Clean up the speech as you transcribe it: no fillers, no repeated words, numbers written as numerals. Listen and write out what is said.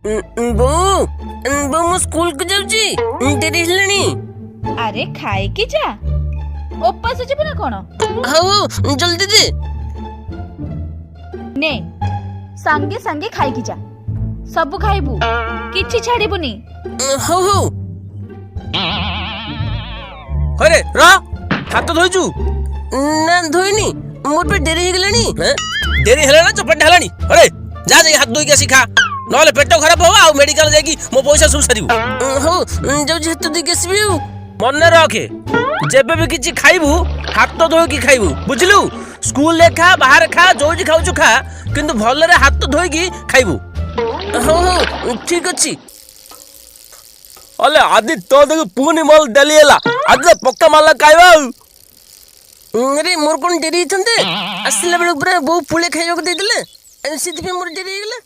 ବୋଉ ବୋଉ ମୁଁ ସ୍କୁଲକୁ ଯାଉଛି, ଡେରି ହେଲାଣି। ଆରେ ଖାଇକି ଯା, ଉପାସ ଯିବୁ ନା କଣ? ହଉ ଜଲ୍ଦି ଦେ। ନେ ସାଙ୍ଗେ ସାଙ୍ଗେ ଖାଇକି ଯା, ସବୁ ଖାଇବୁ, କିଛି ଛାଡ଼ିବୁନି। ହଉ ହଉ। ହରେ ର ହାତ ଧୋଇଛୁ? ନା ଧୋଇନି, ମୋର ବି ଡେରି ହେଇଗଲାଣି। ଡେରି ହେଲାଣି ନା ଚପାଟା ହେଲାଣି? ହରେ ଯା ଯାଇ ହାତ ଧୋଇକି ଆସି ଖା, ନହେଲେ ପେଟ ଖରାପ ହବ ଆଉ ମେଡିକାଲ ଯାଇକି ମୋ ପଇସା ସବୁ ସାରିବୁ। ହଉ ଯାଉଛି ହାତ ଦେଇକି ଆସିବି। ଆଉ ମନେ ରଖେ, ଯେବେ ବି କିଛି ଖାଇବୁ ହାତ ଧୋଇକି ଖାଇବୁ, ବୁଝିଲୁ? ସ୍କୁଲରେ ଖା, ବାହାରେ ଖା, ଯୋଉଠି ଖାଉଛୁ ଖା, କିନ୍ତୁ ଭଲରେ ହାତ ଧୋଇକି ଖାଇବୁ। ହଉ ହଉ ଠିକ ଅଛି। ଅଲେ ଆଦି ତ ଦେଖୁ ପୁଣି ମଲ ଡେଲି ହେଲା, ଆଜି ପକ୍କା ମାଲା ଖାଇବା ଆଉ। ଆରେ ମୋର କଣ ଡେରି ହେଇଥାନ୍ତେ, ଆସିଲା ବେଳକୁ ପୁରା ବୋଉ ପୁଳେ ଖାଇବାକୁ ଦେଇଦେଲେ, ସେଥିପାଇଁ ମୋର ଡେରି ହେଇଗଲା।